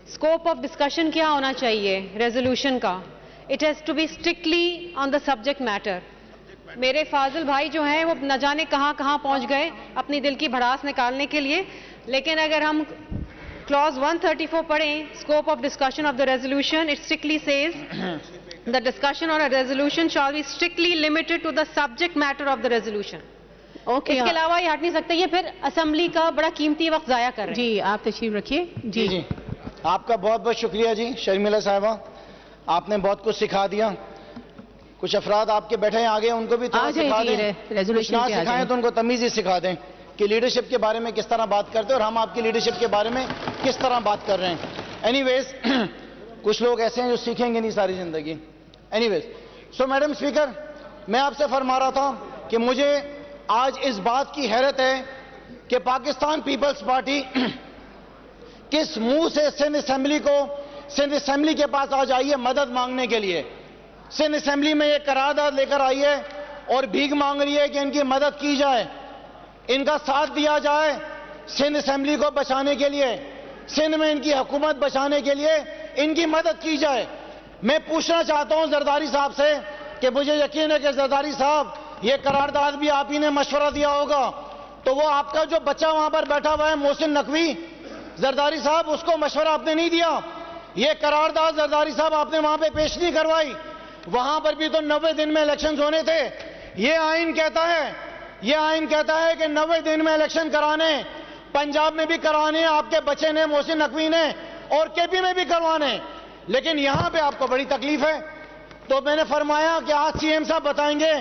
Scope of discussion क्या होना चाहिए रेजोल्यूशन का? It has to be strictly on the subject matter. मेरे फाजिल भाई जो हैं वो न जाने कहां कहां पहुंच गए अपनी दिल की भड़ास निकालने के लिए, लेकिन अगर हम क्लॉज 134 पढ़ें, scope of discussion of the resolution, it strictly says the discussion on a resolution shall be strictly limited to the subject matter of the resolution. इसके अलावा ये हट नहीं सकता। ये फिर असेंबली का बड़ा कीमती वक्त जाया कर रहे हैं। जी, आप तशरीफ रखिए। जी, आपका बहुत बहुत शुक्रिया जी शर्मिला साहिबा, आपने बहुत कुछ सिखा दिया। कुछ अफराद आपके बैठे हैं आगे, उनको भी थोड़ा सिखा दें, कुछ ना सिखाएं तो उनको तमीज ही सिखा दें कि लीडरशिप के बारे में किस तरह बात करते हैं और हम आपकी लीडरशिप के बारे में किस तरह बात कर रहे हैं। एनीवेज कुछ लोग ऐसे हैं जो सीखेंगे नहीं सारी जिंदगी। एनीवेज सो मैडम स्पीकर, मैं आपसे फरमा रहा था कि मुझे आज इस बात की हैरत है कि पाकिस्तान पीपल्स पार्टी किस मुंह से सिंध असेंबली के पास आज आई है मदद मांगने के लिए। सिंध असेंबली में ये करारदाद लेकर आई है और भीख मांग रही है कि इनकी मदद की जाए, इनका साथ दिया जाए सिंध असेंबली को बचाने के लिए, सिंध में इनकी हुकूमत बचाने के लिए इनकी मदद की जाए। मैं पूछना चाहता हूं जरदारी साहब से कि मुझे यकीन है कि जरदारी साहब ये करारदाद भी आप ही ने मशवरा दिया होगा, तो वो आपका जो बच्चा वहां पर बैठा हुआ है मोहसिन नकवी, जरदारी साहब उसको मशवरा आपने नहीं दिया। ये करारदाद जरदारी साहब आपने वहां पे पेश नहीं करवाई। वहां पर भी तो 90 दिन में इलेक्शन होने थे। ये आइन कहता है कि 90 दिन में इलेक्शन कराने, पंजाब में भी कराने, आपके बच्चे ने मोहसिन नकवी ने, और केपी में भी करवाने, लेकिन यहां पे आपको बड़ी तकलीफ है। तो मैंने फरमाया कि आज सीएम साहब बताएंगे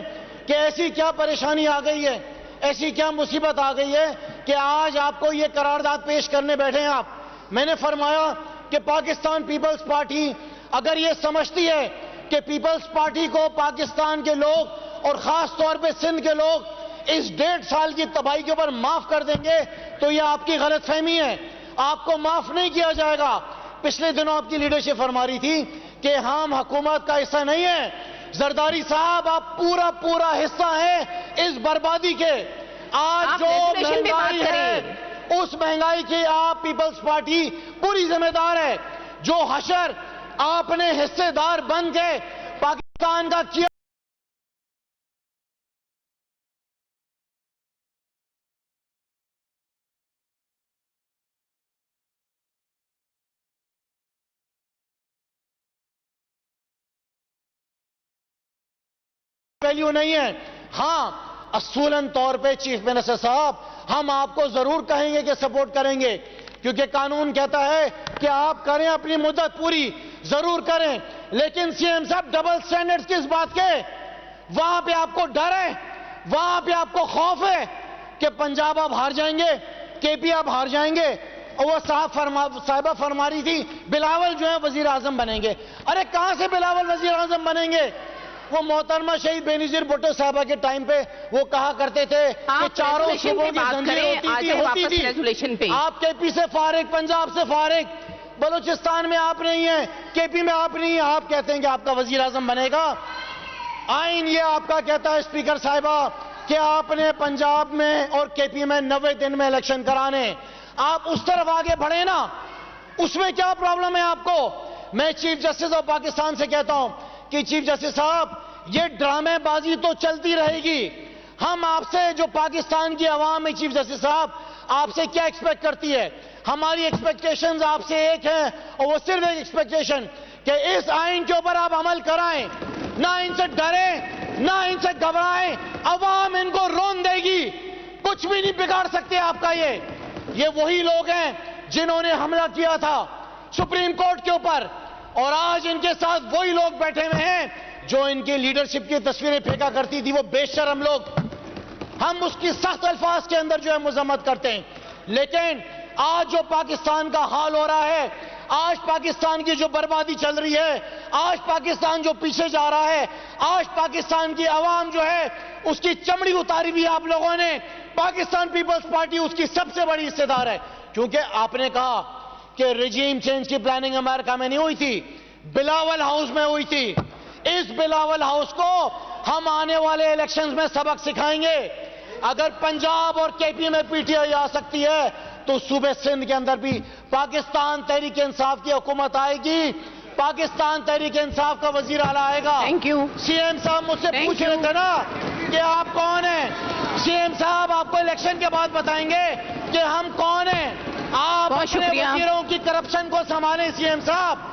कि ऐसी क्या परेशानी आ गई है, ऐसी क्या मुसीबत आ गई है कि आज आपको ये करारदाद पेश करने बैठे हैं आप। मैंने फरमाया कि पाकिस्तान पीपल्स पार्टी अगर ये समझती है कि पीपल्स पार्टी को पाकिस्तान के लोग और खास तौर पे सिंध के लोग इस 1.5 साल की तबाही के ऊपर माफ कर देंगे, तो ये आपकी गलतफहमी है। आपको माफ नहीं किया जाएगा। पिछले दिनों आपकी लीडरशिप फरमा रही थी कि हम हुकूमत का हिस्सा नहीं है। जरदारी साहब आप पूरा हिस्सा है इस बर्बादी के। आज जो महंगाई है उस महंगाई की आप पीपल्स पार्टी पूरी जिम्मेदार है। जो हशर आपने हिस्सेदार बन के पाकिस्तान का किया, वैल्यू नहीं है। हां, असूलन तौर पे चीफ मिनिस्टर साहब हम आपको जरूर कहेंगे कि सपोर्ट करेंगे, क्योंकि कानून कहता है कि आप करें अपनी मुद्दत पूरी, जरूर करें। लेकिन सीएम साहब डबल स्टैंडर्ड्स किस बात के? वहां पे आपको डर है, वहां पे आपको खौफ है कि पंजाब आप हार जाएंगे, केपी आप हार जाएंगे। और वो साहिबा फरमा रही थी बिलावल जो है वजीर आजम बनेंगे। अरे कहां से बिलावल वजीर आजम बनेंगे? वो मोहतरमा शहीद बेनजीर भुट्टो साहबा के टाइम पे वो कहा करते थे कि चारों सूबों की जंजीर होती थी। आप केपी से फारिग, पंजाब से फारिग, बलूचिस्तान में आप नहीं है, केपी में आप नहीं है, आप कहते हैं कि आपका वजीर आजम बनेगा। आइन ये आपका कहता है स्पीकर साहिबा कि आपने पंजाब में और केपी में 90 दिन में इलेक्शन कराने। आप उस तरफ आगे बढ़े ना, उसमें क्या प्रॉब्लम है आपको? मैं चीफ जस्टिस ऑफ पाकिस्तान से कहता हूं कि चीफ जस्टिस साहब ये ड्रामेबाजी तो चलती रहेगी। हम आपसे, जो पाकिस्तान की आवाम है चीफ जस्टिस साहब, आपसे क्या एक्सपेक्ट करती है? हमारी एक्सपेक्टेशंस आपसे एक है, और वो सिर्फ एक एक्सपेक्टेशन कि इस आइन के ऊपर आप अमल कराएं, ना इनसे डरें, ना इनसे घबराएं। अवाम इनको रोन देगी, कुछ भी नहीं बिगाड़ सकते आपका। ये वही लोग हैं जिन्होंने हमला किया था सुप्रीम कोर्ट के ऊपर, और आज इनके साथ वही लोग बैठे हुए हैं जो इनकी लीडरशिप की तस्वीरें फेंका करती थी, वो बेशरम लोग। हम उसकी सख्त अल्फाज के अंदर जो है मजम्मत करते हैं, लेकिन आज जो पाकिस्तान का हाल हो रहा है, आज पाकिस्तान की जो बर्बादी चल रही है, आज पाकिस्तान जो पीछे जा रहा है, आज पाकिस्तान की आवाम जो है उसकी चमड़ी उतारी हुई आप लोगों ने। पाकिस्तान पीपल्स पार्टी उसकी सबसे बड़ी हिस्सेदार है, क्योंकि आपने कहा कि रिजीम चेंज की प्लानिंग अमेरिका में नहीं हुई थी, बिलावल हाउस में हुई थी। इस बिलावल हाउस को हम आने वाले इलेक्शंस में सबक सिखाएंगे। अगर पंजाब और केपी में पीटीआई आ सकती है तो सूबे सिंध के अंदर भी पाकिस्तान तहरीक इंसाफ की हुकूमत आएगी, पाकिस्तान तहरीक इंसाफ का वजीर आला आएगा। Thank you. सीएम साहब मुझसे पूछ रहे थे ना कि आप कौन हैं। सीएम साहब आपको इलेक्शन के बाद बताएंगे कि हम कौन हैं। आप अपने वजीरों की करप्शन को संभालें सीएम साहब।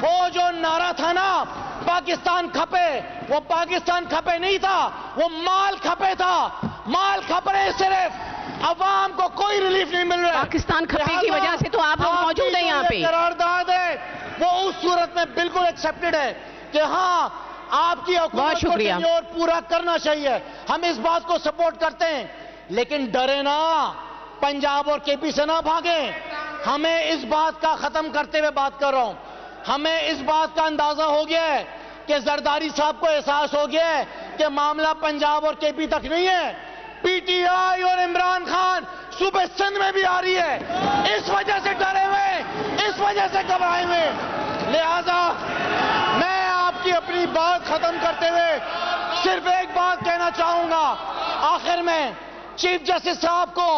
वो जो नारा था ना पाकिस्तान खपे, वो पाकिस्तान खपे नहीं था, वो माल खपे था। माल खप रहे सिर्फ, अवाम को कोई रिलीफ नहीं मिल रहा है। पाकिस्तान खपे की वजह से तो आप लोग मौजूद हैं यहाँ पे। करारदाद है वो उस सूरत में बिल्कुल एक्सेप्टेड है कि हाँ आपकी हुकूमत को टेन्योर पूरा करना चाहिए। हम इस बात को सपोर्ट करते हैं, लेकिन डरे ना, पंजाब और केपी से ना भागे। हमें इस बात का खत्म करते हुए बात कर रहा हूं, हमें इस बात का अंदाजा हो गया है कि जरदारी साहब को एहसास हो गया है कि मामला पंजाब और केपी तक नहीं है, पीटीआई और इमरान खान सूबे सिंध में भी आ रही है। इस वजह से डरे हुए, इस वजह से घबराए हुए। लिहाजा मैं आपकी अपनी बात खत्म करते हुए सिर्फ एक बात कहना चाहूंगा आखिर में चीफ जस्टिस साहब को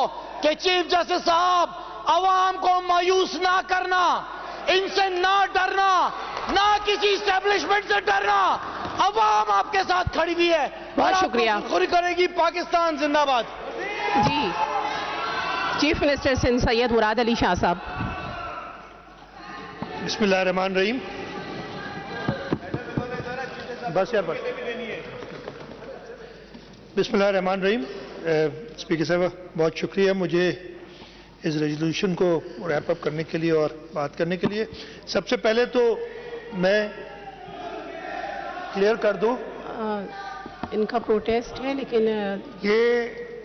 कि चीफ जस्टिस साहब, अवाम को मायूस ना करना, इनसे ना डरना, ना किसी इस्टेब्लिशमेंट से डरना। अवाम आपके साथ खड़ी हुई है। बहुत शुक्रिया। खुरी करेगी। पाकिस्तान जिंदाबाद। जी, चीफ मिनिस्टर सिंध सैयद मुराद अली शाह साहब। बिस्मिल्लाहिर्रहमानिर्रहीम। बस यार बस। बिस्मिल्लाहिर्रहमानिर्रहीम। स्पीकर साहब बहुत शुक्रिया मुझे इस रेजोल्यूशन को रैप अप करने के लिए और बात करने के लिए। सबसे पहले तो मैं क्लियर कर दूं, इनका प्रोटेस्ट है, लेकिन ये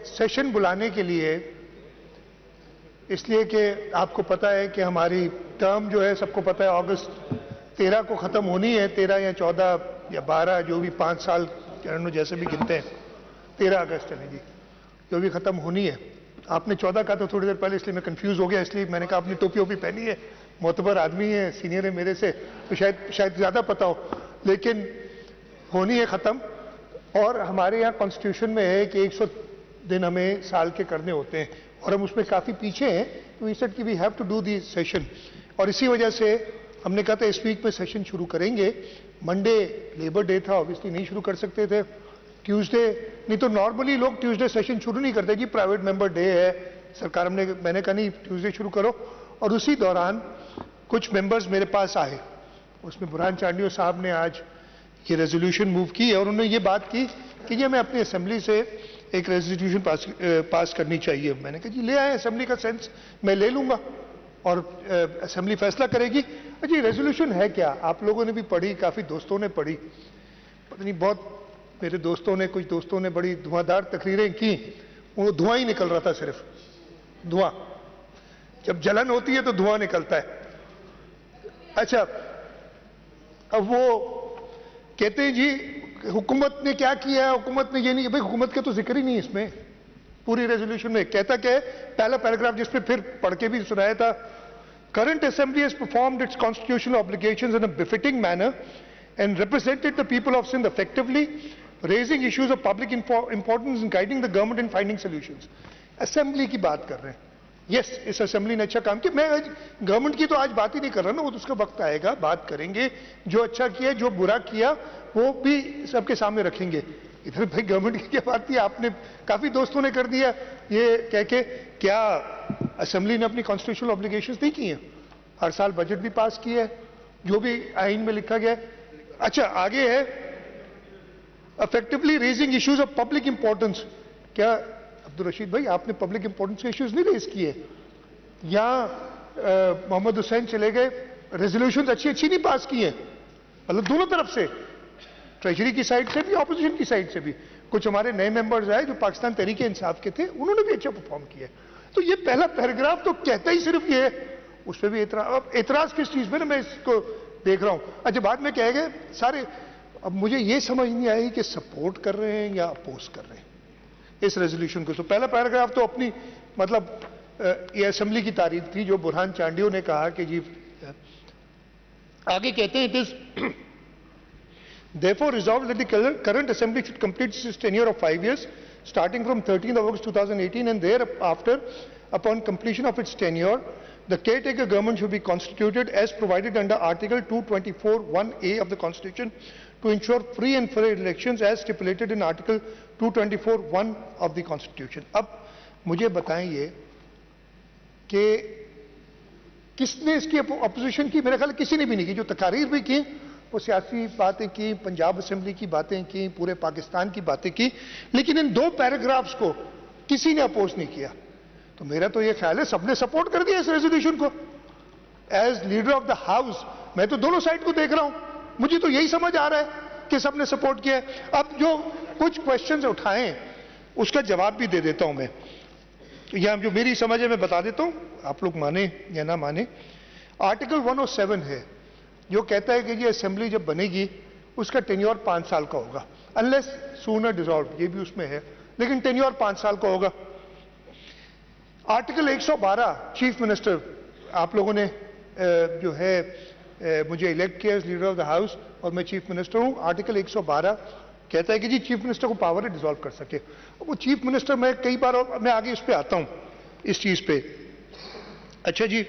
सेशन बुलाने के लिए इसलिए कि आपको पता है कि हमारी टर्म जो है, सबको पता है, अगस्त 13 को ख़त्म होनी है। 13 या 14 या 12 जो भी 5 साल जैसे भी गिनते हैं, 13 अगस्त चलेगी जो भी ख़त्म होनी है। आपने 14 का तो थोड़ी देर पहले, इसलिए मैं कंफ्यूज हो गया, इसलिए मैंने कहा आपने टोपी ओपी पहनी है, मोतबर आदमी है, सीनियर है मेरे से, तो शायद ज़्यादा पता हो, लेकिन होनी है ख़त्म। और हमारे यहाँ कॉन्स्टिट्यूशन में है कि 100 दिन हमें साल के करने होते हैं और हम उसमें काफ़ी पीछे हैं, तो वी सेड कि we have to do the session. और इसी वजह से हमने कहा था इस वीक में सेशन शुरू करेंगे। मंडे लेबर डे था, ऑब्वियसली नहीं शुरू कर सकते थे। ट्यूसडे, नहीं तो नॉर्मली लोग ट्यूसडे सेशन शुरू नहीं करते कि प्राइवेट मेंबर डे है, सरकार मैंने कहा नहीं ट्यूसडे शुरू करो। और उसी दौरान कुछ मेंबर्स मेरे पास आए, उसमें बुरहान चांडियो साहब ने आज ये रेजोल्यूशन मूव की है और उन्होंने ये बात की कि ये मैं अपनी असेंबली से एक रेजोल्यूशन पास करनी चाहिए। मैंने कहा जी ले आए, असेंबली का सेंस मैं ले लूंगा और असेंबली फैसला करेगी। जी रेजोल्यूशन है क्या? आप लोगों ने भी पढ़ी, काफ़ी दोस्तों ने पढ़ी, पता नहीं बहुत मेरे दोस्तों ने, कुछ दोस्तों ने बड़ी धुआंधार तकरीरें की, वो धुआं ही निकल रहा था, सिर्फ धुआं। जब जलन होती है तो धुआं निकलता है। अच्छा, अब वो कहते हैं जी हुकूमत ने क्या किया है, हुकूमत ने ये नहीं, भाई हुकूमत का तो जिक्र ही नहीं इसमें पूरी रेजोल्यूशन में। कहता क्या है, पहला पैराग्राफ जिसपे फिर पढ़ के भी सुनाया था, current assembly has performed it's constitutional obligations in a befitting manner and represented the people of Sindh effectively, raising issues of public importance and guiding the government in finding solutions. Assembly की बात कर रहे हैं। Yes, इस assembly ने अच्छा काम किया। मैं आज गवर्नमेंट की तो आज बात ही नहीं कर रहा ना, वो तो उसका वक्त आएगा, बात करेंगे। जो अच्छा किया, जो बुरा किया, वो भी सबके सामने रखेंगे। इधर भाई गवर्नमेंट की क्या बात थी, आपने काफी दोस्तों ने कर दिया ये कह के, क्या असेंबली ने अपनी कॉन्स्टिट्यूशनल ऑब्लिगेशंस नहीं की हैं? हर साल बजट भी पास किया है, जो भी आइन में लिखा गया है। अच्छा, आगे है effectively raising issues of public importance. क्या अब्दुल रशीद भाई आपने पब्लिक इंपॉर्टेंस के इश्यूज नहीं रेज किए? यहां मोहम्मद हुसैन चले गए, रेजोल्यूशन अच्छी नहीं पास की है, मतलब दोनों तरफ से, ट्रेजरी की साइड से भी, ऑपोजिशन की साइड से भी। कुछ हमारे नए मेंबर्स आए जो पाकिस्तान तहरीक इंसाफ के थे, उन्होंने भी अच्छा परफॉर्म किया। तो ये पहला पैराग्राफ तो कहता ही सिर्फ ये है, उस पर भी एतराज किस चीज में ना, मैं इसको देख रहा हूं। अच्छा, बाद में कह गए सारे, अब मुझे ये समझ नहीं आई कि सपोर्ट कर रहे हैं या अपोज कर रहे हैं इस रेजोल्यूशन को। तो पहला पैराग्राफ तो अपनी मतलब ये असेंबली की तारीफ थी, जो बुरहान चांडियो ने कहा कि जी आगे कहते हैं, it is therefore resolved that the current assembly should complete its tenure of 5 years starting from 13th of August 2018 and thereafter Upon completion of its tenure, the caretaker government should be constituted as provided under Article 224(1)(a of the Constitution to ensure free and fair elections as stipulated in Article 224(1) of the Constitution. अब मुझे बताएं ये कि किसने इसकी opposition की? मेरे ख्याल किसी ने भी नहीं की. जो तकारीर भी की वो सियासी बातें की, पंजाब असेंबली की बातें की, पूरे पाकिस्तान की बातें की, लेकिन इन 2 पैराग्राफ्स को किसी ने अपोज नहीं किया. तो मेरा तो ये ख्याल है सबने सपोर्ट कर दिया इस रेजोल्यूशन को. As leader of the house मैं तो दोनों साइड को देख रहा हूं, मुझे तो यही समझ आ रहा है कि सबने सपोर्ट किया है. अब जो कुछ क्वेश्चंस उठाए उसका जवाब भी दे देता हूं मैं. या जो मेरी समझ है मैं बता देता हूं, आप लोग माने या ना माने. आर्टिकल 107 है जो कहता है कि ये असेंबली जब बनेगी उसका टेन्योर 5 साल का होगा, अनलेस सूनर डिसॉल्व, ये भी उसमें है, लेकिन टेन्योर 5 साल का होगा. आर्टिकल 112 चीफ मिनिस्टर, आप लोगों ने जो है मुझे इलेक्ट किया as leader of the house और मैं चीफ मिनिस्टर हूं. आर्टिकल 112 कहता है कि जी चीफ मिनिस्टर को पावर है डिसॉल्व कर सके. वो चीफ मिनिस्टर, मैं कई बार मैं आगे इस पे आता हूं इस चीज पे. अच्छा जी,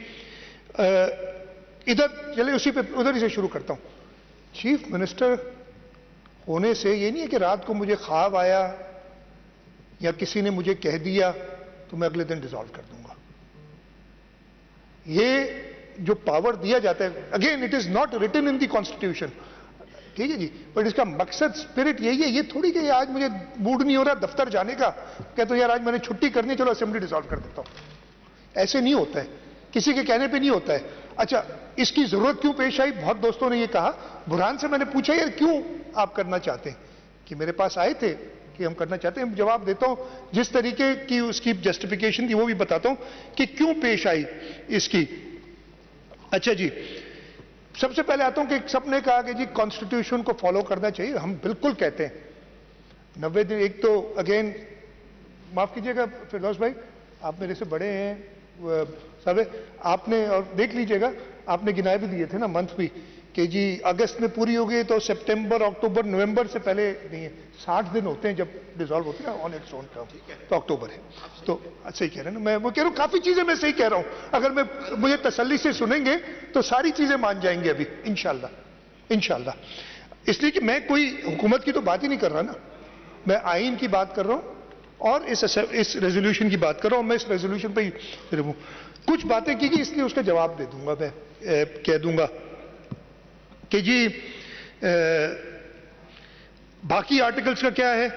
इधर चले उसी पे, उधर ही से शुरू करता हूं. चीफ मिनिस्टर होने से ये नहीं है कि रात को मुझे ख्वाब आया या किसी ने मुझे कह दिया तो मैं अगले दिन डिसॉल्व कर दूंगा. ये जो पावर दिया जाता है, again it is not written in the constitution, ठीक है जी, बट इसका मकसद स्पिरिट यही है. ये थोड़ी कि आज मुझे मूड नहीं हो रहा दफ्तर जाने का, कहते यार आज मैंने छुट्टी करनी, चलो असेंबली डिसॉल्व कर देता हूं. ऐसे नहीं होता है, किसी के कहने पे नहीं होता है. अच्छा, इसकी जरूरत क्यों पेश आई? बहुत दोस्तों ने ये कहा. बुरहान से मैंने पूछा यार क्यों आप करना चाहते हैं, कि मेरे पास आए थे कि हम करना चाहते हैं. जवाब देता हूं, जिस तरीके की उसकी जस्टिफिकेशन थी वो भी बताता हूं कि क्यों पेश आई इसकी. अच्छा जी, सबसे पहले आता हूं कि सबने कहा कि जी कॉन्स्टिट्यूशन को फॉलो करना चाहिए. हम बिल्कुल कहते हैं 90 दिन. एक तो अगेन माफ कीजिएगा फिरदौस भाई, आप मेरे से बड़े हैं सब, आपने और देख लीजिएगा आपने गिनाए भी दिए थे ना मंथ भी कि जी अगस्त में पूरी हो गई तो सितंबर अक्टूबर नवंबर से पहले नहीं है. 60 दिन होते हैं जब डिसॉल्व होती है ऑन इट्स ओन टर्म, तो अक्टूबर है. तो सही कह रहे हैं ना, मैं वो कह रहा हूँ काफी चीजें मैं सही कह रहा हूँ. अगर मैं मुझे तसल्ली से सुनेंगे तो सारी चीजें मान जाएंगे अभी इंशाल्लाह इंशाल्लाह. इसलिए कि मैं कोई हुकूमत की तो बात ही नहीं कर रहा ना, मैं आइन की बात कर रहा हूँ और इस रेजोल्यूशन की बात कर रहा हूँ. मैं इस रेजोल्यूशन पर ही कुछ बातें की इसलिए उसका जवाब दे दूंगा. मैं कह दूंगा कि जी बाकी आर्टिकल्स का क्या है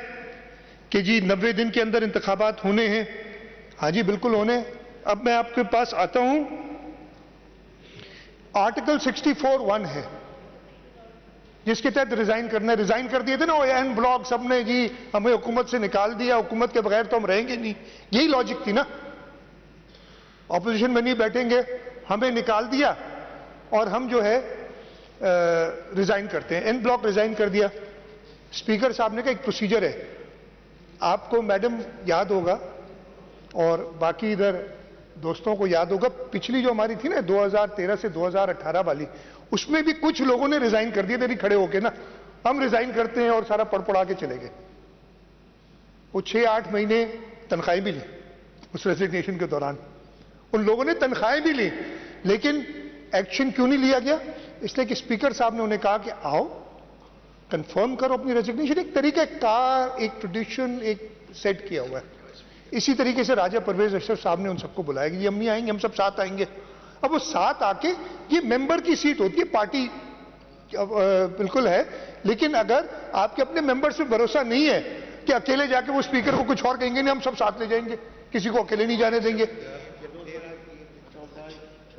कि जी 90 दिन के अंदर इंतखाबात होने हैं. हाँ जी बिल्कुल होने. अब मैं आपके पास आता हूं, आर्टिकल 64(1) है जिसके तहत रिजाइन करना है. रिजाइन कर दिए थे ना एन ब्लॉक सबने, जी हमें हुकूमत से निकाल दिया, हुकूमत के बगैर तो हम रहेंगे नहीं. यही लॉजिक थी ना, ऑपोजिशन में नहीं बैठेंगे, हमें निकाल दिया और हम जो है रिजाइन करते हैं. एन ब्लॉक रिजाइन कर दिया. स्पीकर साहब ने कहा एक प्रोसीजर है, आपको मैडम याद होगा और बाकी इधर दोस्तों को याद होगा, पिछली जो हमारी थी ना 2013 से 2018 वाली, उसमें भी कुछ लोगों ने रिजाइन कर दिया मेरी खड़े होके ना, हम रिजाइन करते हैं और सारा पढ़ के चले गए. वो 6-8 महीने तनख्वाहें भी ली उस रेजिग्नेशन के दौरान, उन लोगों ने तनख्वाहें भी ली, लेकिन एक्शन क्यों नहीं लिया गया? इसलिए कि स्पीकर साहब ने उन्हें कहा कि आओ कंफर्म करो अपनी रेजिग्नेशन. एक तरीका कार, एक ट्रेडिशन, एक सेट किया हुआ है. इसी तरीके से राजा परवेज अशरफ साहब ने उन सबको बुलाया कि हम नहीं आएंगे, हम सब साथ आएंगे. अब वो साथ आके, ये मेंबर की सीट होती है, पार्टी बिल्कुल है, लेकिन अगर आपके अपने मेंबर्स पे भरोसा नहीं है कि अकेले जाके वो स्पीकर को कुछ और कहेंगे नहीं हम सब साथ ले जाएंगे, किसी को अकेले नहीं जाने देंगे.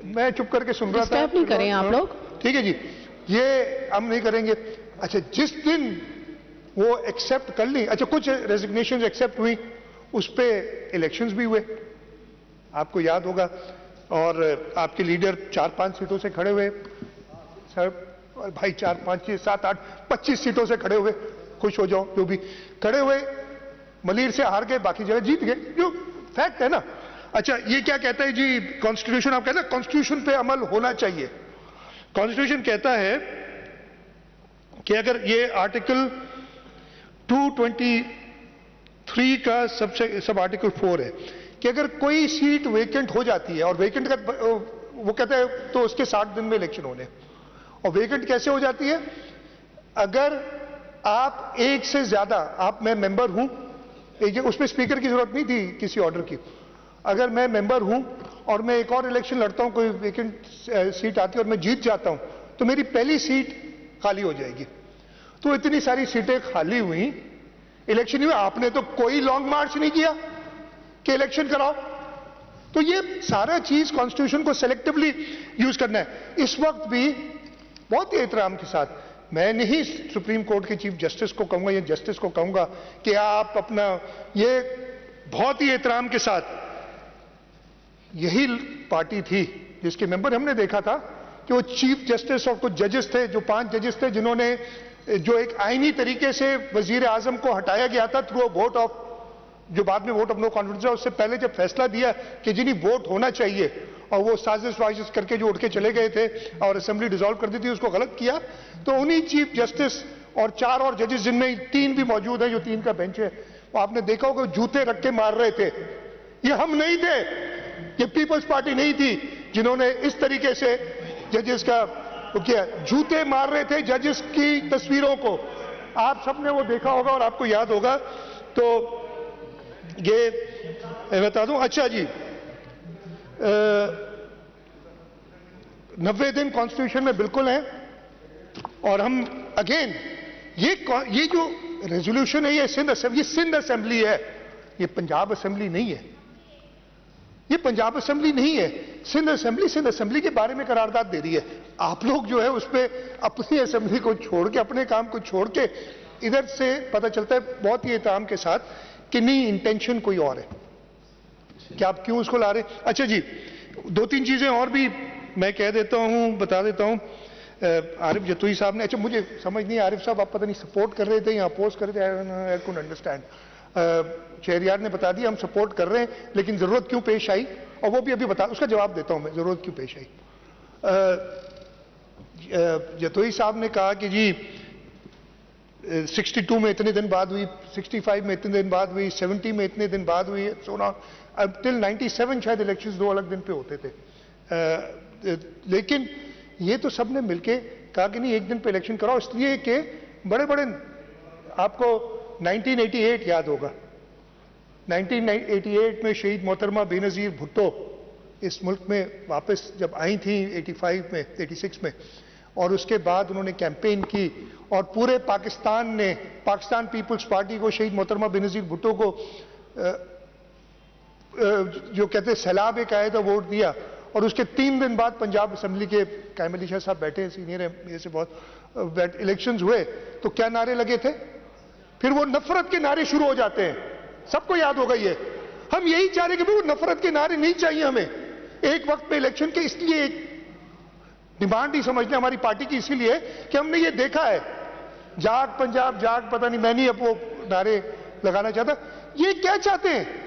मैं चुप करके सुन रहा था. नहीं करें आप लोग, ठीक है जी, ये हम नहीं करेंगे. अच्छा, जिस दिन वो एक्सेप्ट कर ली, अच्छा कुछ रेजिग्नेशन एक्सेप्ट हुई, उस पे इलेक्शंस भी हुए, आपको याद होगा, और आपके लीडर 4-5 सीटों से खड़े हुए. सर भाई 4-5 7-8 25 सीटों से खड़े हुए, खुश हो जाओ, जो भी खड़े हुए, मलीर से हार गए, बाकी जगह जीत गए, जो फैक्ट है ना. अच्छा, ये क्या कहता है जी कॉन्स्टिट्यूशन? आप कहते हैं कॉन्स्टिट्यूशन पे अमल होना चाहिए. कॉन्स्टिट्यूशन कहता है कि अगर ये आर्टिकल 223 का सब आर्टिकल 4 है कि अगर कोई सीट वेकेंट हो जाती है और वेकेंट का वो कहते हैं तो उसके 60 दिन में इलेक्शन होने, और वेकेंट कैसे हो जाती है? अगर आप एक से ज्यादा, मैं मेंबर हूं, उसमें स्पीकर की जरूरत नहीं थी किसी ऑर्डर की, अगर मैं मेंबर हूं और मैं एक और इलेक्शन लड़ता हूं, कोई वेकेंट सीट आती है और मैं जीत जाता हूं, तो मेरी पहली सीट खाली हो जाएगी। तो इतनी सारी सीटें खाली हुई, इलेक्शन हुआ, आपने तो कोई लॉन्ग मार्च नहीं किया कि इलेक्शन कराओ। तो ये सारा चीज कॉन्स्टिट्यूशन को सेलेक्टिवली यूज करना है। इस वक्त भी बहुत ही एहतराम के साथ मैं नहीं सुप्रीम कोर्ट के चीफ जस्टिस को कहूंगा या जस्टिस को कहूंगा कि आप अपना, ये बहुत ही एहतराम के साथ, यही पार्टी थी जिसके मेंबर हमने देखा था कि वो चीफ जस्टिस और कुछ जजेस थे, जो 5 जजेस थे जिन्होंने, जो एक आईनी तरीके से वजीर आजम को हटाया गया था थ्रू वोट ऑफ, जो बाद में वोट ऑफ नो कॉन्फिडेंस, उससे पहले जब फैसला दिया कि जिन्हें वोट होना चाहिए, और वो साजिश वाजिश करके जो उठ के चले गए थे और असेंबली डिसॉल्व कर दी थी, उसको गलत किया, तो उन्हीं चीफ जस्टिस और 4 और जजेस, जिनमें 3 भी मौजूद हैं, जो 3 का बेंच है, वो आपने देखा होगा जूते रख के मार रहे थे। ये हम नहीं थे, ये पीपल्स पार्टी नहीं थी जिन्होंने इस तरीके से जजेस का किया, जूते मार रहे थे जजेस की तस्वीरों को, आप सबने वो देखा होगा और आपको याद होगा। तो ये बता दूं, अच्छा जी, 90 दिन कॉन्स्टिट्यूशन में बिल्कुल है, और हम अगेन ये जो रेजोल्यूशन है, ये सिंध असेंबली है, ये पंजाब असेंबली नहीं है, ये पंजाब असेंबली नहीं है, सिंध असेंबली के बारे में करारदाद दे रही है। आप लोग जो है उस पर अपनी असेंबली को छोड़ के, अपने काम को छोड़ के, इधर से पता चलता है बहुत ही एहतराम के साथ कि नहीं, इंटेंशन कोई और है, कि आप क्यों उसको ला रहे। अच्छा जी, 2-3 चीजें और भी मैं कह देता हूं, बता देता हूं। आरिफ जतोई साहब ने, अच्छा मुझे समझ नहीं, आरिफ साहब आप पता नहीं सपोर्ट कर रहे थे या अपोज कर रहे थे, आई कुडंट अंडरस्टैंड। शहरियार ने बता दिया हम सपोर्ट कर रहे हैं, लेकिन जरूरत क्यों पेश आई, और वो भी अभी बता, उसका जवाब देता हूं मैं, जरूरत क्यों पेश आई। जतोई साहब ने कहा कि जी 62 में इतने दिन बाद हुई, 65 में इतने दिन बाद हुई, 70 में इतने दिन बाद हुई, सोना अब टिल 97 शायद इलेक्शंस 2 अलग दिन पे होते थे। लेकिन ये तो सबने मिलके कहा कि नहीं, एक दिन पे इलेक्शन कराओ, इसलिए कि बड़े बड़े, आपको 1988 याद होगा, 1988 में शहीद मोहतरमा बेनज़ीर भुट्टो इस मुल्क में वापस जब आई थी 85 में, 86 में, और उसके बाद उन्होंने कैंपेन की और पूरे पाकिस्तान ने, पाकिस्तान पीपल्स पार्टी को, शहीद मोहतरमा बेनज़ीर भुट्टो को जो कहते हैं सैलाब एक आया था, वोट दिया, और उसके 3 दिन बाद पंजाब असेंबली के कायम अली शाह साहब बैठे, सीनियर है मेरे से बहुत, इलेक्शंस हुए तो क्या नारे लगे थे, फिर वो नफरत के नारे शुरू हो जाते हैं, सबको याद होगा ये। हम यही चाह रहे कि वो नफरत के नारे नहीं चाहिए हमें एक वक्त पे इलेक्शन के, इसलिए एक डिमांड ही समझते हमारी पार्टी की, इसीलिए कि हमने ये देखा है, जाग पंजाब जाग, पता नहीं, मैं नहीं अब वो नारे लगाना चाहता। ये क्या चाहते हैं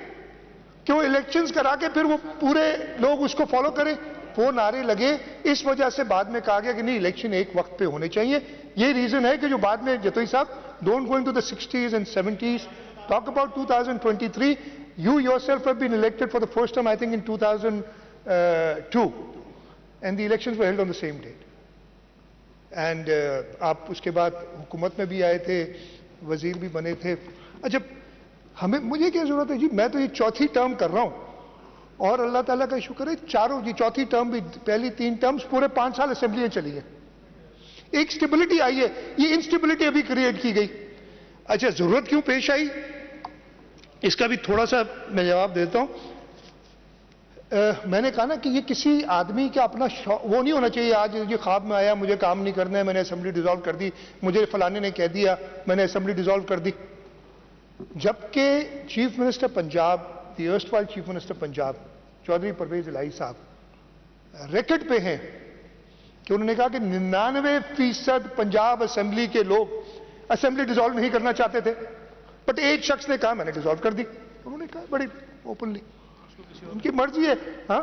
कि वो इलेक्शंस करा के फिर वो पूरे लोग उसको फॉलो करें, वो नारे लगे, इस वजह से बाद में कहा गया कि नहीं, इलेक्शन एक वक्त पे होने चाहिए। ये रीजन है कि जो बाद में जतोई साहब, don't go into the 60s and 70s, talk about 2023, you yourself have been elected for the first time I think in 2002 and the elections were held on the same date, and आप उसके बाद हुकूमत में भी आए थे, वजीर भी बने थे। अच्छा, हमें, मुझे क्या जरूरत है जी, मैं तो ये 4थी टर्म कर रहा हूं और अल्लाह ताला का शुक्र है, चारों जी 4थी टर्म भी, पहली 3 टर्म्स पूरे 5 साल असेंबलियां चली है, एक स्टेबिलिटी आई है, ये इंस्टेबिलिटी अभी क्रिएट की गई। अच्छा, जरूरत क्यों पेश आई, इसका भी थोड़ा सा मैं जवाब देता हूं। मैंने कहा ना कि ये किसी आदमी का अपना वो नहीं होना चाहिए, आज ये ख्वाब में आया मुझे काम नहीं करना है, मैंने असेंबली डिसॉल्व कर दी, मुझे फलाने ने कह दिया मैंने असेंबली डिसॉल्व कर दी। जबकि chief minister Punjab, the erstwhile chief minister Punjab Chaudhry Pervaiz Elahi sahab record पे हैं कि उन्होंने कहा कि 99% पंजाब असेंबली के लोग असेंबली डिसॉल्व नहीं करना चाहते थे, बट एक शख्स ने कहा मैंने डिसॉल्व कर दी। उन्होंने कहा बड़ी ओपनली, उनकी मर्जी है। हाँ,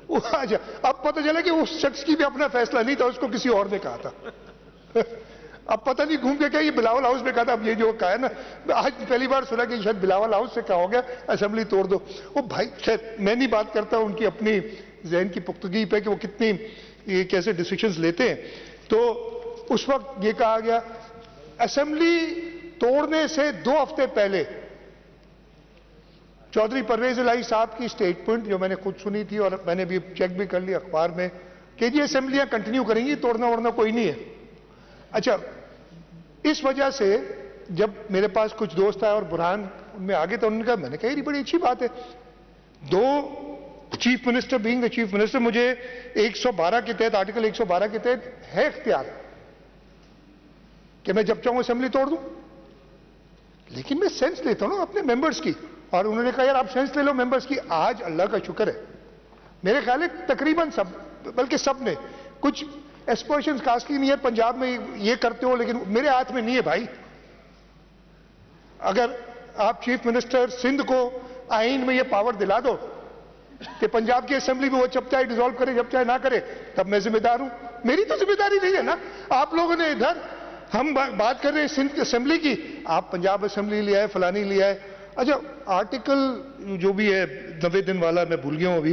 अच्छा, अब पता चला कि उस शख्स की भी अपना फैसला नहीं था, उसको किसी और ने कहा था। अब पता नहीं घूम के क्या ये बिलावल हाउस में कहा था, अब ये जो कहा है ना, आज पहली बार सुना कि शायद बिलावल हाउस से क्या हो गया, असेंबली तोड़ दो। वो भाई खैर मैं नहीं बात करता उनकी अपनी जहन की पुख्तगी पे कि वो कितनी ये कैसे डिसीजंस लेते हैं। तो उस वक्त ये कहा गया, असेंबली तोड़ने से 2 हफ्ते पहले चौधरी परवेज इलाही साहब की स्टेटमेंट जो मैंने खुद सुनी थी और मैंने भी चेक भी कर लिया अखबार में कि जी असेंबलियां कंटिन्यू करेंगी, तोड़ना वोड़ना कोई नहीं है। अच्छा, इस वजह से जब मेरे पास कुछ दोस्त आए और बुरहान उनमें आगे तो उन्होंने कहा, मैंने कहा ये बड़ी अच्छी बात है, 2 chief minister being the chief minister, मुझे 112 के तहत, आर्टिकल 112 के तहत है इख्तियार कि मैं जब चाहूं असेंबली तोड़ दूं, लेकिन मैं सेंस लेता हूं ना अपने मेंबर्स की। और उन्होंने कहा यार आप सेंस ले लो मेंबर्स की। आज अल्लाह का शुक्र है, मेरे ख्याल है तकरीबन सब, बल्कि सब ने, कुछ एस्पिरेशंस कास्ट की नहीं है, पंजाब में ये करते हो, लेकिन मेरे हाथ में नहीं है भाई। अगर आप चीफ मिनिस्टर सिंध को आईन में ये पावर दिला दो कि पंजाब की असेंबली में वो जब चाहे डिसॉल्व करे जब चाहे ना करे, तब मैं जिम्मेदार हूं। मेरी तो जिम्मेदारी नहीं है ना। आप लोगों ने इधर, हम बात कर रहे हैं सिंध असेंबली की, आप पंजाब असेंबली लिया है, फलानी लिया है। अच्छा, आर्टिकल जो भी है 90 दिन वाला, मैं भूल गया हूं अभी,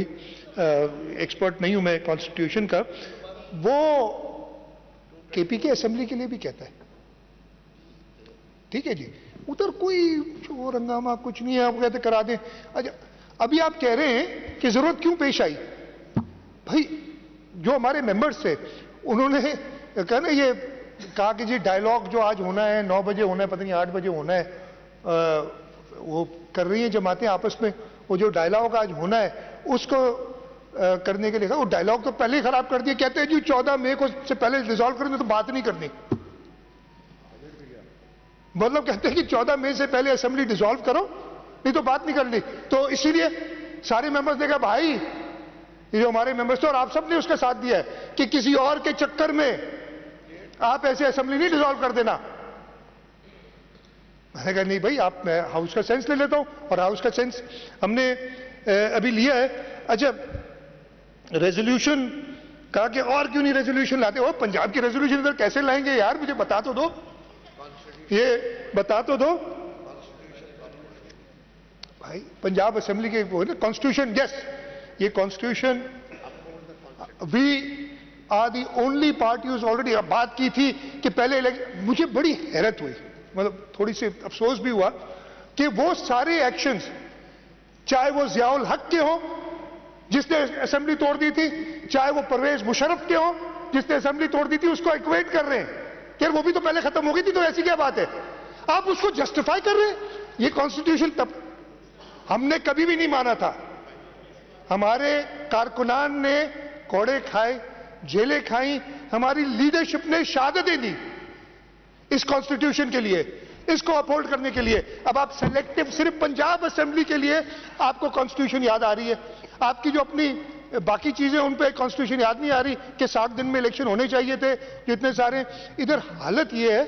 एक्सपर्ट नहीं हूं मैं कॉन्स्टिट्यूशन का, वो केपीके असेंबली के लिए भी कहता है। ठीक है जी, उधर कोई शोर हंगामा कुछ नहीं है, आप कहते करा दें। अच्छा, अभी आप कह रहे हैं कि जरूरत क्यों पेश आई? भाई जो हमारे मेंबर्स थे उन्होंने कहा ना, ये कहा कि जी डायलॉग जो आज होना है 9 बजे होना है, पता नहीं 8 बजे होना है, वो कर रही हैं जमातें आपस में, वो जो डायलॉग आज होना है उसको करने के लिए कहा। वो डायलॉग तो पहले ही खराब कर दिया, कहते हैं जी 14 मई को से पहले रिजॉल्व करेंगे तो बात नहीं करनी। मतलब कहते हैं कि 14 मई से पहले असेंबली डिसॉल्व करो, नहीं तो बात नहीं करनी। तो इसीलिए सारे मेंबर्स ने कहा भाई, ये जो हमारे मेंबर्स थे और आप सब ने उसका साथ दिया है कि किसी और के चक्कर में आप ऐसे असेंबली नहीं डिसॉल्व कर देना। मैंने कहा नहीं भाई, आप, मैं हाउस का सेंस ले लेता हूं, और हाउस का सेंस हमने अभी लिया है। अच्छा, रेजोल्यूशन कहा कि और क्यों नहीं रेजोल्यूशन लाते हो? पंजाब की रेजोल्यूशन इधर कैसे लाएंगे यार, मुझे बता तो दो, ये बता तो दो भाई। पंजाब असेंबली के वो ना कॉन्स्टिट्यूशन, यस, ये constitution, we are the only party use already, बात की थी कि पहले मुझे बड़ी हैरत हुई, मतलब थोड़ी सी अफसोस भी हुआ कि वो सारे एक्शंस, चाहे वो जियाउल हक के हो जिसने असेंबली तोड़ दी थी, चाहे वो परवेज मुशर्रफ के हो जिसने असेंबली तोड़ दी थी, उसको इक्वेट कर रहे हैं कि वो भी तो पहले खत्म हो गई थी, तो ऐसी क्या बात है, आप उसको जस्टिफाई कर रहे हैं। ये कॉन्स्टिट्यूशन तब हमने कभी भी नहीं माना था। हमारे कारकुनान ने कोड़े खाए, जेलें खाई, हमारी लीडरशिप ने शहादतें दी इस कॉन्स्टिट्यूशन के लिए, इसको अपहोल्ड करने के लिए। अब आप सेलेक्टिव सिर्फ पंजाब असेंबली के लिए आपको कॉन्स्टिट्यूशन याद आ रही है, आपकी जो अपनी बाकी चीजें उन पे कॉन्स्टिट्यूशन याद नहीं आ रही कि 60 दिन में इलेक्शन होने चाहिए थे, जितने सारे। इधर हालत ये है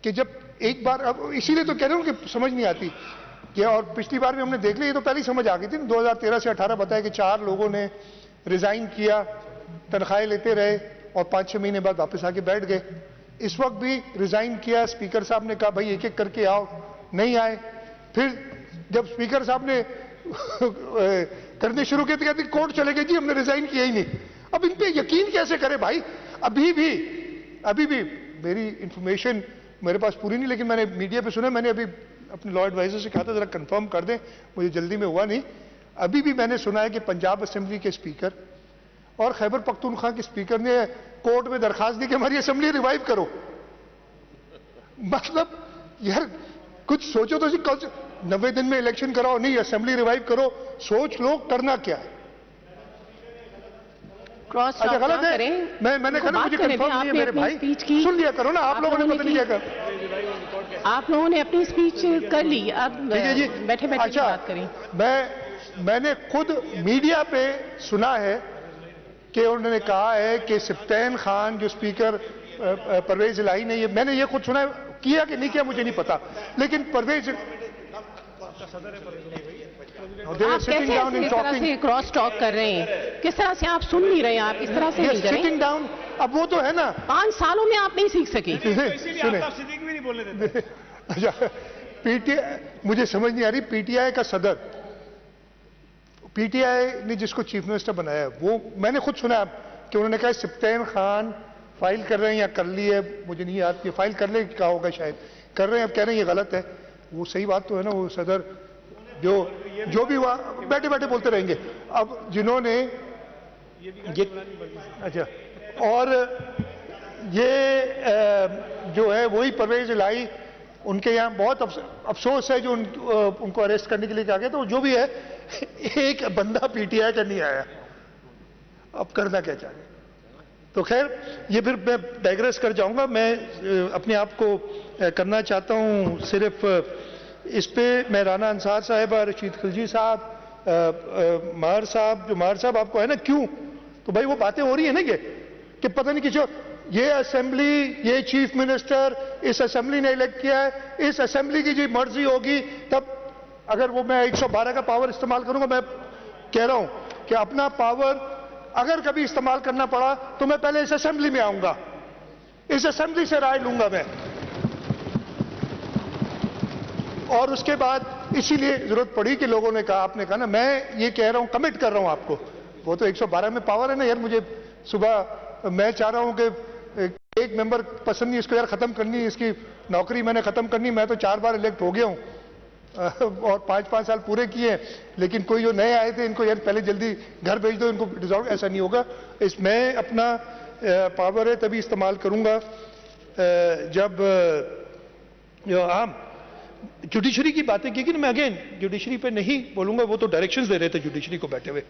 कि जब एक बार, अब इसीलिए तो कह रहा हूं कि समझ नहीं आती कि, और पिछली बार भी हमने देख लिया, ये तो पहले ही समझ आ गई थी। 2013 से 18 बताया कि 4 लोगों ने रिजाइन किया, तनख्वाहें लेते रहे और 5-6 महीने बाद वापस आके बैठ गए। इस वक्त भी रिजाइन किया, स्पीकर साहब ने कहा भाई एक एक करके आओ, नहीं आए। फिर जब स्पीकर साहब ने करने शुरू किए तो कहते कोर्ट चले गए जी, हमने रिजाइन किया ही नहीं। अब इन पे यकीन कैसे करे भाई? अभी भी मेरी इंफॉर्मेशन मेरे पास पूरी नहीं, लेकिन मैंने मीडिया पे सुना, मैंने अभी अपने लॉ एडवाइजर से कहा था जरा कंफर्म कर दें, मुझे जल्दी में हुआ नहीं। अभी भी मैंने सुना है कि पंजाब असेंबली के स्पीकर और खैबर पख्तूनख्वा के स्पीकर ने कोर्ट में दरखास्त दी कि हमारी असेंबली रिवाइव करो। मतलब यार कुछ सोचो तो, 90 दिन में इलेक्शन कराओ, नहीं असेंबली रिवाइव करो, सोच लो करना क्या है। अच्छा गलत है, मैंने कहा मुझे कंफर्म नहीं है मेरे भाई, सुन लिया करो ना, आप लोगों ने पता नहीं क्या कर, आप लोगों ने अपनी स्पीच कर ली, अब ठीक है जी, बैठे बैठे अच्छा, बात करें। मैंने खुद मीडिया पे सुना है कि उन्होंने कहा है कि सफ्तैन खान जो स्पीकर परवेज इलाही ने, ये मैंने ये खुद सुना है, किया कि नहीं किया मुझे नहीं पता, लेकिन परवेज आप कैसे इस तरह से क्रॉस टॉक कर रहे हैं? किस तरह से आप सुन नहीं रहे हैं? आप इस तरह से नहीं करें। सिटिंग डाउन, अब वो तो है ना, 5 सालों में आप नहीं सीख सके। अच्छा, पीटीआई, मुझे समझ नहीं आ रही, पीटीआई का सदर, पीटीआई ने जिसको चीफ मिनिस्टर बनाया, वो मैंने खुद सुना कि उन्होंने कहा सिप्तेन खान फाइल कर रहे हैं या कर ली है, मुझे नहीं याद, ये फाइल कर ले कहा होगा शायद, कर रहे हैं, अब कह रहे हैं ये गलत है। वो सही बात तो है ना, वो सदर जो भी वहां बैठे बैठे बोलते रहेंगे। अब जिन्होंने ये, अच्छा, और ये जो है वही परवेज इलाही, उनके यहाँ बहुत अफसोस है जो उनको अरेस्ट करने के लिए कहा गया, तो जो भी है एक बंदा पीटीआई का नहीं आया, अब करना क्या चाहिए। तो खैर ये फिर मैं डाइग्रेस कर जाऊंगा, मैं अपने आप को करना चाहता हूं सिर्फ इस पे, मैं राना अंसार साहब और रशीद खिलजी साहब, मार साहब, जो मार साहब आपको है ना क्यों, तो भाई वो बातें हो रही है ना कि पता नहीं किसी, ये असेंबली, ये चीफ मिनिस्टर, इस असेंबली ने इलेक्ट किया है, इस असेंबली की जो मर्जी होगी तब, अगर वो मैं 112 का पावर इस्तेमाल करूंगा, मैं कह रहा हूं कि अपना पावर अगर कभी इस्तेमाल करना पड़ा तो मैं पहले इस असेंबली में आऊंगा, इस असेंबली से राय लूंगा मैं, और उसके बाद इसीलिए जरूरत पड़ी कि लोगों ने कहा, आपने कहा ना, मैं ये कह रहा हूं, कमिट कर रहा हूं आपको, वो तो 112 में पावर है ना यार, मुझे सुबह मैं चाह रहा हूं कि एक मेंबर पसंद नहीं, इसको यार खत्म करनी, इसकी नौकरी मैंने खत्म करनी, मैं तो 4 बार इलेक्ट हो गया हूं और 5-5 साल पूरे किए, लेकिन कोई जो नए आए थे इनको यार पहले जल्दी घर भेज दो, इनको डिसॉल्व, ऐसा नहीं होगा। मैं अपना पावर है तभी इस्तेमाल करूंगा जब आम जुडिशरी की बातें की ना, मैं अगेन जुडिशरी पे नहीं बोलूंगा, वो तो डायरेक्शंस दे रहे थे जुडिशरी को बैठे हुए,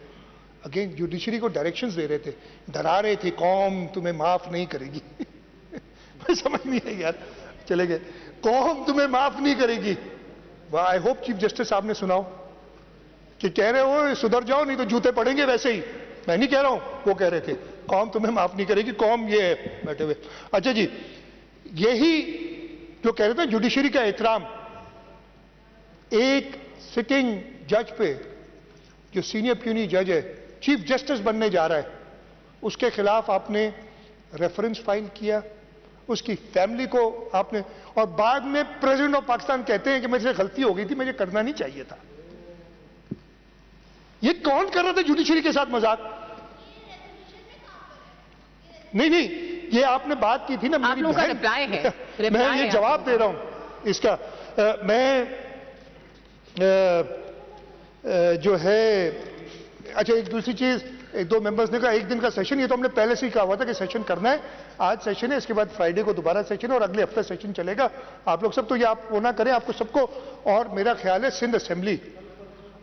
अगेन जुडिशरी को डायरेक्शंस दे रहे थे, डरा रहे थे, कौम तुम्हें माफ नहीं करेगी समझ नहीं आई यार, चले गए, कौम तुम्हें माफ नहीं करेगी। आई होप चीफ जस्टिस साहब ने सुनाओ कि कह रहे हो सुधर जाओ नहीं तो जूते पड़ेंगे वैसे ही, मैं नहीं कह रहा हूं, वो कह रहे थे कौम तुम्हें माफ नहीं करेगी, कौम ये है बैठे हुए। अच्छा जी, यही जो कह रहे थे जुडिशरी का एहतराम, एक सिटिंग जज पे जो सीनियर प्यूनी जज है, चीफ जस्टिस बनने जा रहा है, उसके खिलाफ आपने रेफरेंस फाइल किया, उसकी फैमिली को आपने, और बाद में प्रेसिडेंट ऑफ पाकिस्तान कहते हैं कि मुझसे गलती हो गई थी, मुझे करना नहीं चाहिए था। ये कौन कर रहा था जुडिशरी के साथ मजाक? नहीं, ये आपने बात की थी ना, आप लोगों का रिप्लाई है, मैं ये जवाब दे रहा हूं इसका। मैं जो है, अच्छा एक दूसरी चीज, एक दो मेंबर्स ने कहा एक दिन का सेशन, ये तो हमने पहले से ही कहा हुआ था कि सेशन करना है, आज सेशन है, इसके बाद फ्राइडे को दोबारा सेशन है और अगले हफ्ते सेशन चलेगा। आप लोग सब तो ये आप वो ना करें, आपको सबको, और मेरा ख्याल है सिंध असेंबली,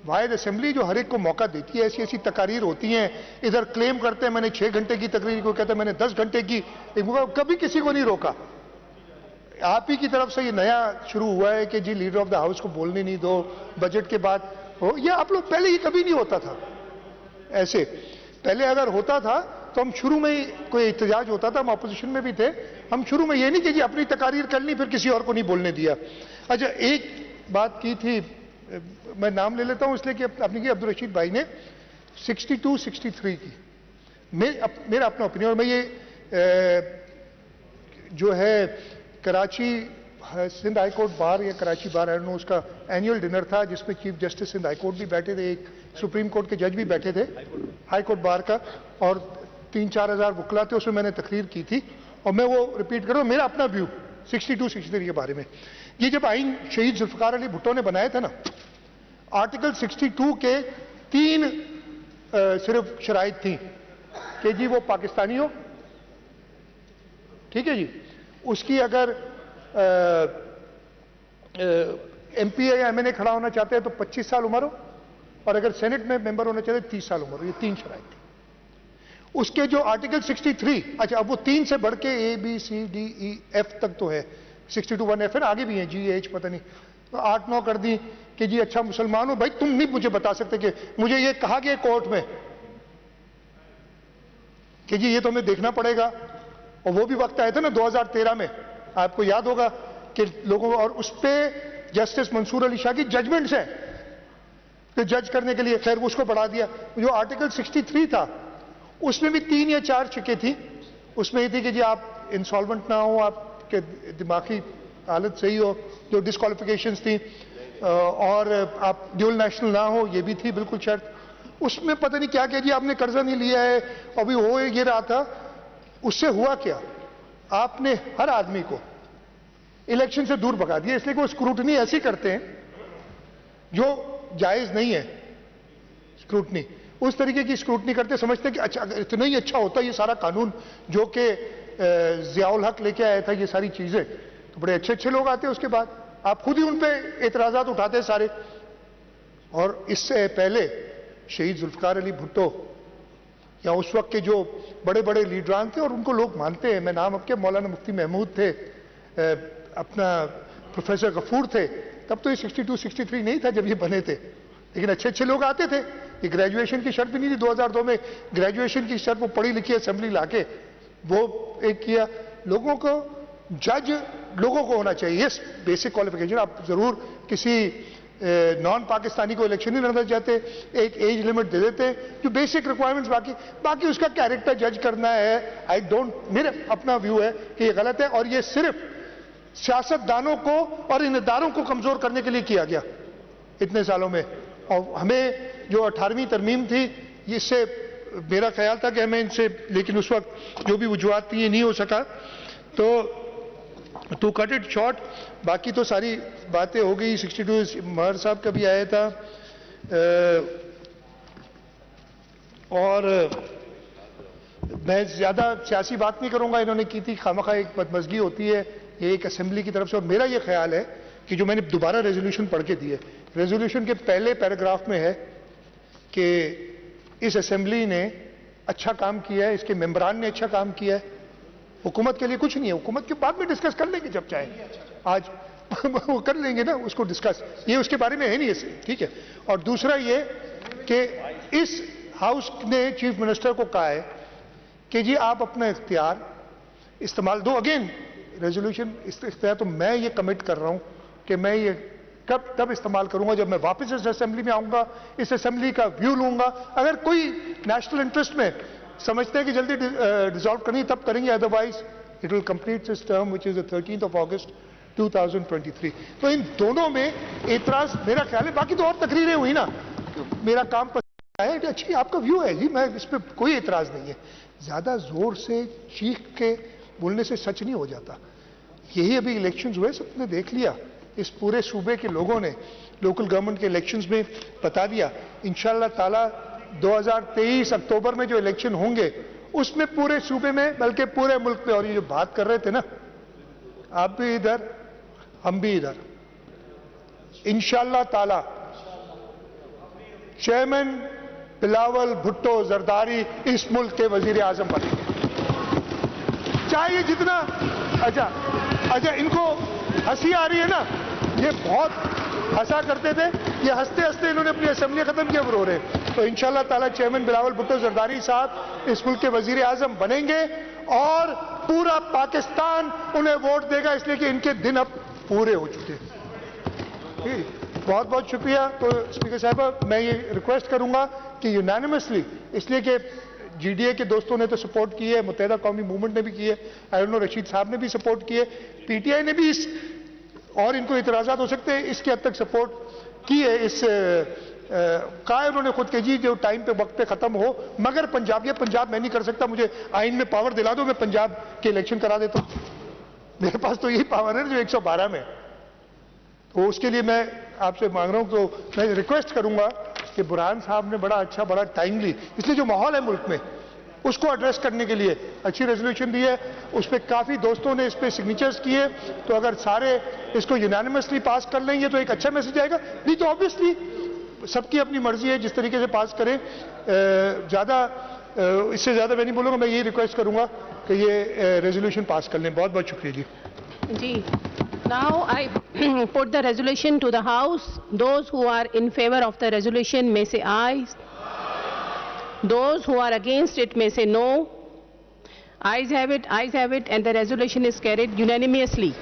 वाहिद असेंबली जो हर एक को मौका देती है, ऐसी ऐसी तकारीर होती हैं, इधर क्लेम करते हैं मैंने 6 घंटे की तकरीर, को कहते हैं मैंने 10 घंटे की, कभी किसी को नहीं रोका। आप ही की तरफ से ये नया शुरू हुआ है कि जी लीडर ऑफ द हाउस को बोलने नहीं दो बजट के बाद हो, ये आप लोग पहले ही कभी नहीं होता था ऐसे। पहले अगर होता था तो हम शुरू में ही, कोई एहतजाज होता था, हम अपोजिशन में भी थे, हम शुरू में ये नहीं कि जी अपनी तकारीर कर ली फिर किसी और को नहीं बोलने दिया। अच्छा एक बात की थी, मैं नाम ले लेता हूं इसलिए कि अपनी की अब्दुल रशीद भाई ने 62-63 की, मेरा अपना ओपिनियन, मैं ये जो है Karachi Sindh high court bar या Karachi bar I don't know, उसका एनुअल डिनर था जिसमें chief justice Sindh high court भी बैठे थे, एक सुप्रीम कोर्ट के जज भी बैठे थे, हाई कोर्ट बार का, और 3-4 हज़ार वकला थे, उसमें मैंने तकरीर की थी, और मैं वो रिपीट कर रहा हूं, मेरा अपना व्यू 62-63 के बारे में। ये जब आइन शहीद जुल्फकार अली भुट्टो ने बनाया था ना, आर्टिकल 62 के 3 सिर्फ शराइत थी कि जी वो पाकिस्तानी हो, ठीक है जी, उसकी अगर एमपी या एमएनए खड़ा होना चाहते हैं तो 25 साल उम्र हो, और अगर सेनेट में मेंबर होना चाहते 30 साल उम्र हो, ये 3 शराइत थी। उसके जो आर्टिकल 63, अच्छा अब वो 3 से बढ़ के ABCDEF तक तो है, 62(1)F है, आगे भी है GH पता नहीं, तो 8-9 कर दी कि जी अच्छा मुसलमान हो भाई, तुम नहीं मुझे बता सकते कि मुझे ये कहा गया कोर्ट में कि जी ये तो हमें देखना पड़ेगा, और वो भी वक्त आया था ना 2013 में, आपको याद होगा कि लोगों, और उस पे जस्टिस मंसूर अली शाह की जजमेंट्स है तो जज करने के लिए खैर उसको बढ़ा दिया। जो आर्टिकल 63 था उसमें भी 3 या 4 शिकें थी। उसमें ये थी कि जी आप इंसॉल्वेंट ना हो, आपके दिमागी हालत सही हो, जो डिस्क्वालिफिकेशंस थी, और आप ड्यूल नेशनल ना हो, ये भी थी बिल्कुल शर्त। उसमें पता नहीं क्या जी आपने कर्जा नहीं लिया है, अभी हो ये रहा था। उससे हुआ क्या, आपने हर आदमी को इलेक्शन से दूर भगा दिया, इसलिए कि वो स्क्रूटनी ऐसी करते हैं जो जायज नहीं है। स्क्रूटनी उस तरीके की स्क्रूटनी करते, समझते हैं कि अच्छा अगर इतना ही अच्छा होता ये सारा कानून जो कि ज़ियाउल हक लेके आया था, ये सारी चीजें, तो बड़े अच्छे अच्छे लोग आते हैं उसके बाद आप खुद ही उन पे एतराजात उठाते हैं सारे। और इससे पहले शहीद जुल्फकार अली भुट्टो या उस वक्त के जो बड़े बड़े लीडरान थे, और उनको लोग मानते हैं, मैं नाम अब के मौलाना मुफ्ती महमूद थे, अपना प्रोफेसर गफूर थे, तब तो ये 62, 63 नहीं था जब ये बने थे, लेकिन अच्छे अच्छे लोग आते थे। ये ग्रेजुएशन की शर्त भी नहीं थी 2002 में, ग्रेजुएशन की शर्त वो पढ़ी लिखी असेंबली लाके वो एक किया। लोगों को जज लोगों को होना चाहिए, यस बेसिक क्वालिफिकेशन। आप जरूर किसी नॉन पाकिस्तानी को इलेक्शन नहीं लड़ना चाहते, एक एज लिमिट दे देते हैं, जो बेसिक रिक्वायरमेंट्स, बाकी उसका कैरेक्टर जज करना है। आई डोंट, मेरा अपना व्यू है कि ये गलत है, और ये सिर्फ सियासतदानों को और इन इदारों को कमजोर करने के लिए किया गया इतने सालों में। और हमें जो 18वीं तरमीम थी, इससे मेरा ख्याल था कि हमें इनसे, लेकिन उस वक्त जो भी वजूहात थी ये नहीं हो सका। तो टू कट इट शॉर्ट, बाकी तो सारी बातें हो गई। 62 महर साहब का भी आया था, और मैं ज्यादा सियासी बात नहीं करूंगा, इन्होंने की थी, खामखा एक बदमज़गी होती है ये एक असेंबली की तरफ से। और मेरा ये ख्याल है कि जो मैंने दोबारा रेजोल्यूशन पढ़ के दी है, रेजोल्यूशन के पहले पैराग्राफ में है कि इस असेंबली ने अच्छा काम किया है, इसके मेंबरान ने अच्छा काम किया है, हुकूमत के लिए कुछ नहीं है। हुकूमत के बाद में डिस्कस कर लेंगे जब चाहे, आज वो कर लेंगे ना उसको डिस्कस, ये उसके बारे में है नहीं ऐसे, ठीक है। और दूसरा ये कि इस हाउस ने चीफ मिनिस्टर को कहा है कि जी आप अपना इख्तियार इस्तेमाल दो। अगेन रेजोल्यूशन इख्तियार तो मैं ये कमिट कर रहा हूं कि मैं ये तब इस्तेमाल करूंगा जब मैं वापस इस असेंबली में आऊंगा, इस असेंबली का व्यू लूंगा। अगर कोई नेशनल इंटरेस्ट में समझते हैं कि जल्दी डिसॉल्व करनी तब करेंगे, otherwise it will complete this term which is the 13th of August 2023। तो इन दोनों में एतराज मेरा ख्याल है, बाकी तो और तकरीरें हुई ना, तो मेरा काम पसंद आया, अच्छी आपका व्यू है जी, मैं इस पर कोई एतराज नहीं है। ज्यादा जोर से चीख के बोलने से सच नहीं हो जाता। यही अभी इलेक्शंस हुए, सबने देख लिया, इस पूरे सूबे के लोगों ने लोकल गवर्नमेंट के इलेक्शंस में बता दिया। इंशाअल्लाह ताला 2023 अक्टूबर में जो इलेक्शन होंगे उसमें पूरे सूबे में, बल्कि पूरे मुल्क में, और ये जो बात कर रहे थे ना, आप भी इधर हम भी इधर, इंशाअल्लाह ताला चेयरमैन बिलावल भुट्टो जरदारी इस मुल्क के वजीर आजम बनेंगे, चाहे ये जितना। अच्छा इनको हंसी आ रही है ना, ये बहुत हंसा करते थे, ये हंसते हंसते इन्होंने अपनी असेंबली खत्म किया रो रहे। तो इंशाअल्लाह ताला चेयरमैन बिलावल भुट्टो जरदारी साहब इस मुल्क के वजीर आजम बनेंगे और पूरा पाकिस्तान उन्हें वोट देगा, इसलिए कि इनके दिन अब पूरे हो चुके हैं। बहुत बहुत शुक्रिया। तो स्पीकर साहब मैं ये रिक्वेस्ट करूंगा कि यूनानिमसली, इसलिए कि जीडीए के दोस्तों ने तो सपोर्ट की है, मुत्तहिदा कौमी मूवमेंट ने भी की है, आई डोंट नो रशीद साहब ने भी सपोर्ट की है, पीटीआई ने भी इस, और इनको इतराजात हो सकते हैं, इसके हद तक सपोर्ट की है। इस कहा है उन्होंने खुद के जी जो टाइम पे वक्त पे खत्म हो, मगर पंजाब, ये पंजाब मैं नहीं कर सकता, मुझे आइन में पावर दिला दो, मैं पंजाब के इलेक्शन करा देता हूं। मेरे पास तो यही पावर है जो 112 में, तो उसके लिए मैं आपसे मांग रहा हूं। तो मैं रिक्वेस्ट करूंगा कि बुरहान साहब ने बड़ा अच्छा, बड़ा टाइमली, इसलिए जो माहौल है मुल्क में उसको एड्रेस करने के लिए अच्छी रेजोल्यूशन दी है, उस पर काफी दोस्तों ने इस पर सिग्नेचर्स किए, तो अगर सारे इसको यूनानिमसली पास कर लेंगे तो एक अच्छा मैसेज आएगा। नहीं तो ऑब्वियसली सबकी अपनी मर्जी है जिस तरीके से पास करें, ज्यादा इससे ज्यादा मैं नहीं बोलूंगा। मैं ये रिक्वेस्ट करूंगा कि ये रेजोल्यूशन पास कर लें। बहुत बहुत शुक्रिया जी। Now I put the resolution to the House. Those who are in favor of the resolution may say aye. Those who are against it may say no. Ayes have it, and the resolution is carried unanimously.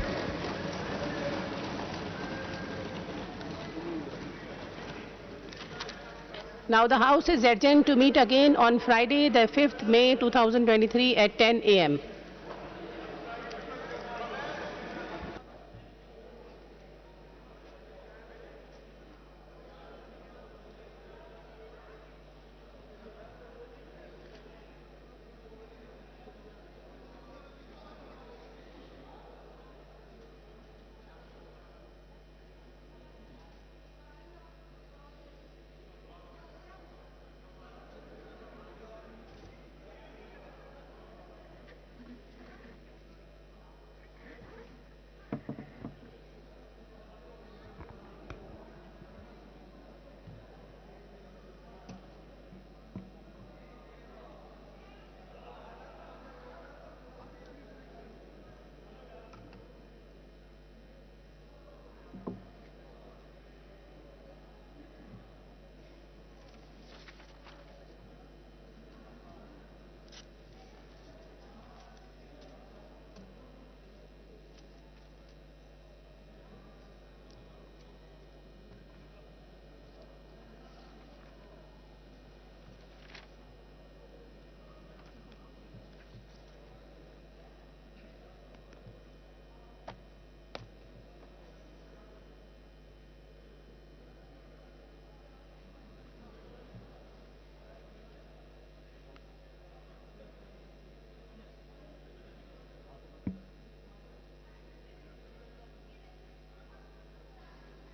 Now the House is adjourned to meet again on Friday, the 5th May 2023 at 10 a.m.